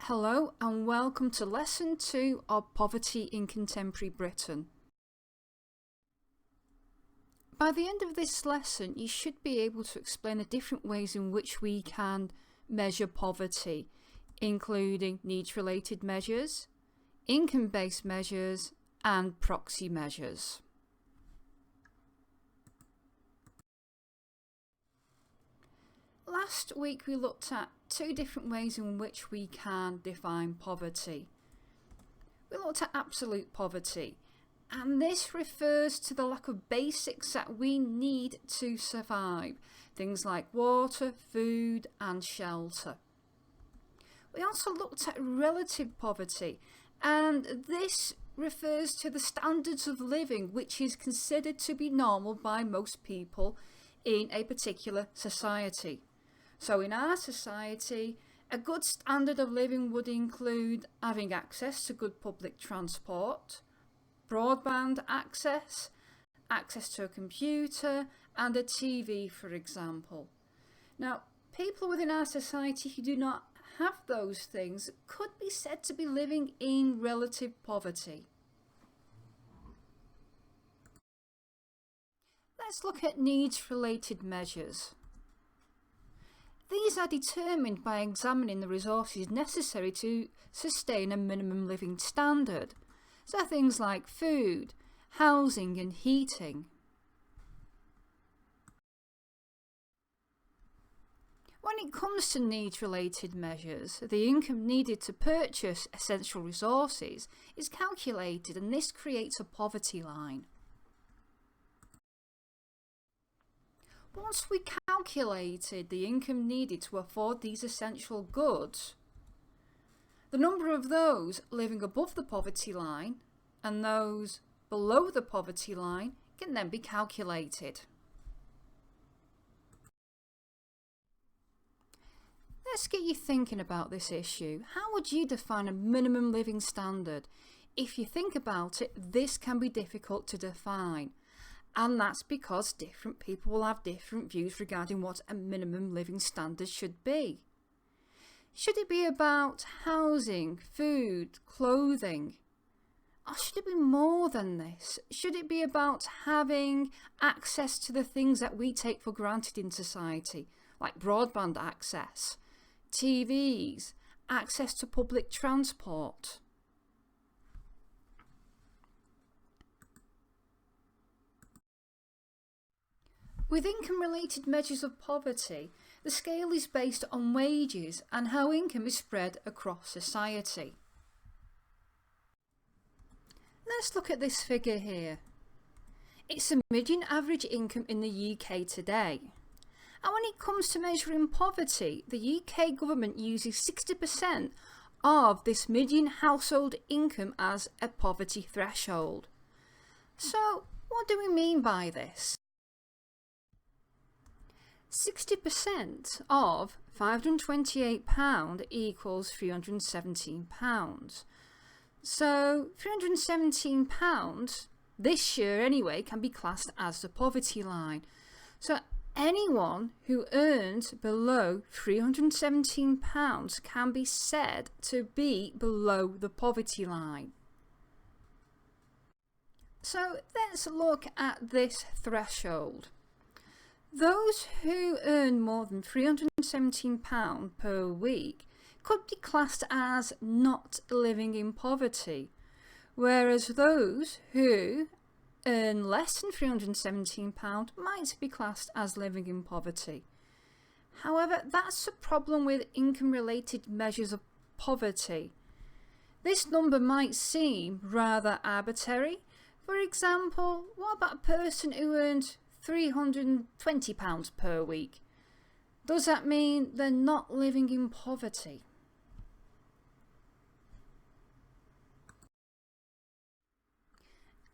Hello and welcome to Lesson 2 of Poverty in Contemporary Britain. By the end of this lesson, you should be able to explain the different ways in which we can measure poverty, including needs-related measures, income-based measures, and proxy measures. Last week we looked at two different ways in which we can define poverty. We looked at absolute poverty, and this refers to the lack of basics that we need to survive, things like water, food and shelter. We also looked at relative poverty, and this refers to the standards of living which is considered to be normal by most people in a particular society. So in our society, a good standard of living would include having access to good public transport, broadband access, access to a computer and a TV, for example. Now, people within our society who do not have those things could be said to be living in relative poverty. Let's look at needs-related measures. These are determined by examining the resources necessary to sustain a minimum living standard, so things like food, housing and heating. When it comes to needs-related measures, the income needed to purchase essential resources is calculated, and this creates a poverty line. Once we calculated the income needed to afford these essential goods, the number of those living above the poverty line and those below the poverty line can then be calculated. Let's get you thinking about this issue. How would you define a minimum living standard? If you think about it, this can be difficult to define. And that's because different people will have different views regarding what a minimum living standard should be. Should it be about housing, food, clothing? Or should it be more than this? Should it be about having access to the things that we take for granted in society, like broadband access, TVs, access to public transport? With income-related measures of poverty, the scale is based on wages and how income is spread across society. Let's look at this figure here. It's the median average income in the UK today. And when it comes to measuring poverty, the UK government uses 60% of this median household income as a poverty threshold. So, what do we mean by this? 60% of £528 equals £317. So £317 this year anyway can be classed as the poverty line. So anyone who earns below £317 can be said to be below the poverty line. So let's look at this threshold. Those who earn more than £317 per week could be classed as not living in poverty, whereas those who earn less than £317 might be classed as living in poverty. However, that's a problem with income-related measures of poverty. This number might seem rather arbitrary. For example, what about a person who earned £320 per week? Does that mean they're not living in poverty?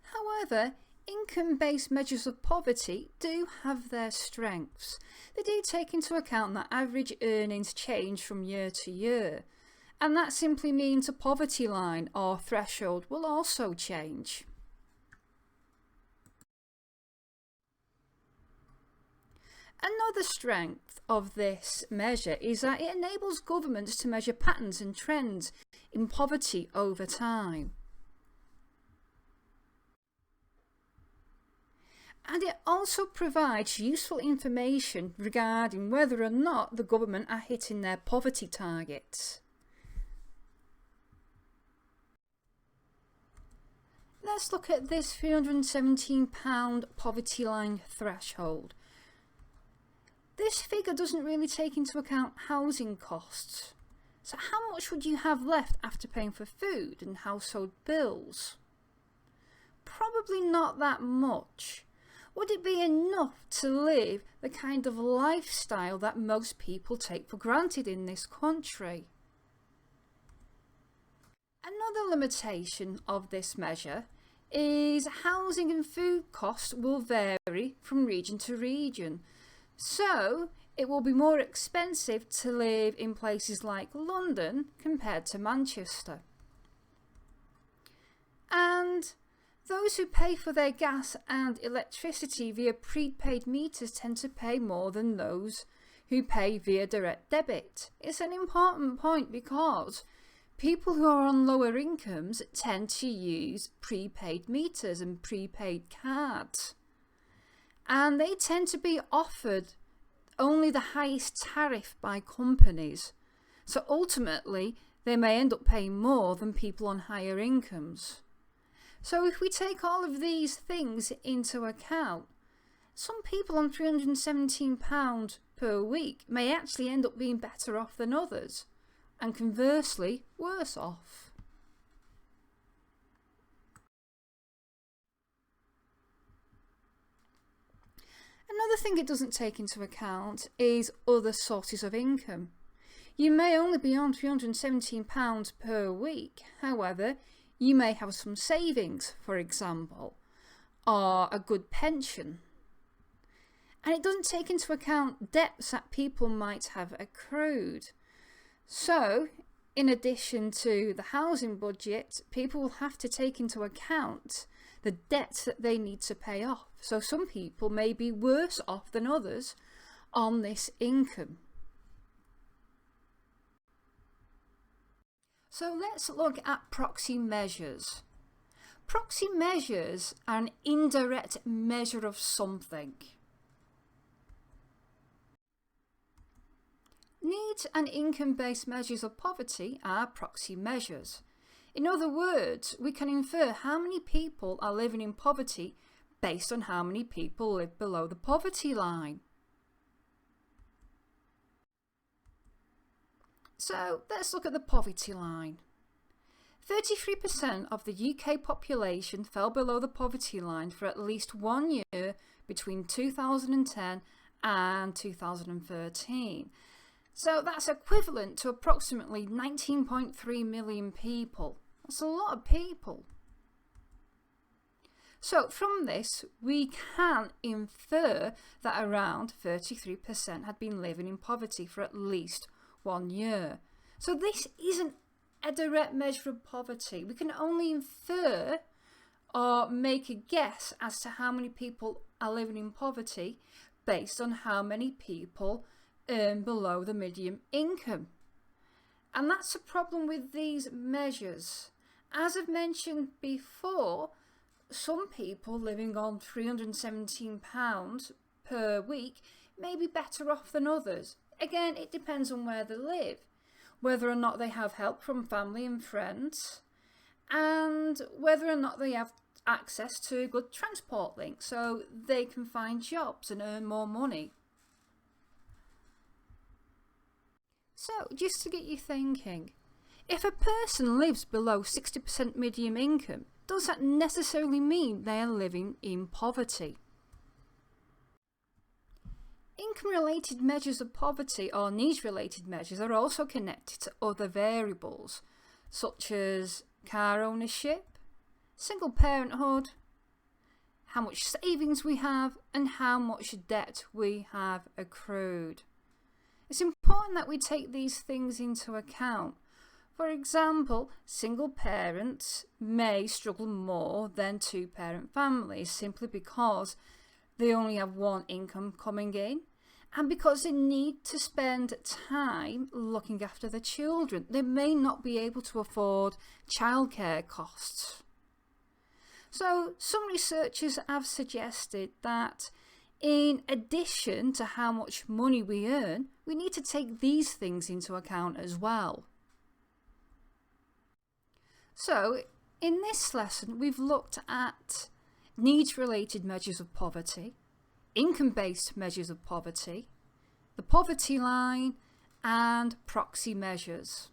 However, income-based measures of poverty do have their strengths. They do take into account that average earnings change from year to year, and that simply means a poverty line or threshold will also change. Another strength of this measure is that it enables governments to measure patterns and trends in poverty over time. And it also provides useful information regarding whether or not the government are hitting their poverty targets. Let's look at this £317 poverty line threshold. This figure doesn't really take into account housing costs. So how much would you have left after paying for food and household bills? Probably not that much. Would it be enough to live the kind of lifestyle that most people take for granted in this country? Another limitation of this measure is housing and food costs will vary from region to region. So it will be more expensive to live in places like London compared to Manchester. And those who pay for their gas and electricity via prepaid meters tend to pay more than those who pay via direct debit. It's an important point because people who are on lower incomes tend to use prepaid meters and prepaid cards. And they tend to be offered only the highest tariff by companies. So ultimately, they may end up paying more than people on higher incomes. So if we take all of these things into account, some people on £317 per week may actually end up being better off than others, and conversely, worse off. Another thing it doesn't take into account is other sources of income. You may only be on £317 per week, however, you may have some savings, for example, or a good pension. And it doesn't take into account debts that people might have accrued. So, in addition to the housing budget, people will have to take into account the debts that they need to pay off. So some people may be worse off than others on this income. So let's look at proxy measures. Proxy measures are an indirect measure of something. Needs and income-based measures of poverty are proxy measures. In other words, we can infer how many people are living in poverty based on how many people live below the poverty line. So let's look at the poverty line. 33% of the UK population fell below the poverty line for at least 1 year between 2010 and 2013. So that's equivalent to approximately 19.3 million people. That's a lot of people. So from this, we can infer that around 33% had been living in poverty for at least 1 year. So this isn't a direct measure of poverty. We can only infer or make a guess as to how many people are living in poverty based on how many people earn below the median income. And that's a problem with these measures. As I've mentioned before, some people living on £317 per week may be better off than others. Again, it depends on where they live, whether or not they have help from family and friends, and whether or not they have access to good transport links so they can find jobs and earn more money. So, just to get you thinking, if a person lives below 60% median income, does that necessarily mean they are living in poverty? Income-related measures of poverty or needs-related measures are also connected to other variables, such as car ownership, single parenthood, how much savings we have, and how much debt we have accrued. It's important that we take these things into account. For example, single parents may struggle more than two-parent families simply because they only have one income coming in, and because they need to spend time looking after their children. They may not be able to afford childcare costs. So some researchers have suggested that in addition to how much money we earn, we need to take these things into account as well. So in this lesson, we've looked at needs-related measures of poverty, income-based measures of poverty, the poverty line, and proxy measures.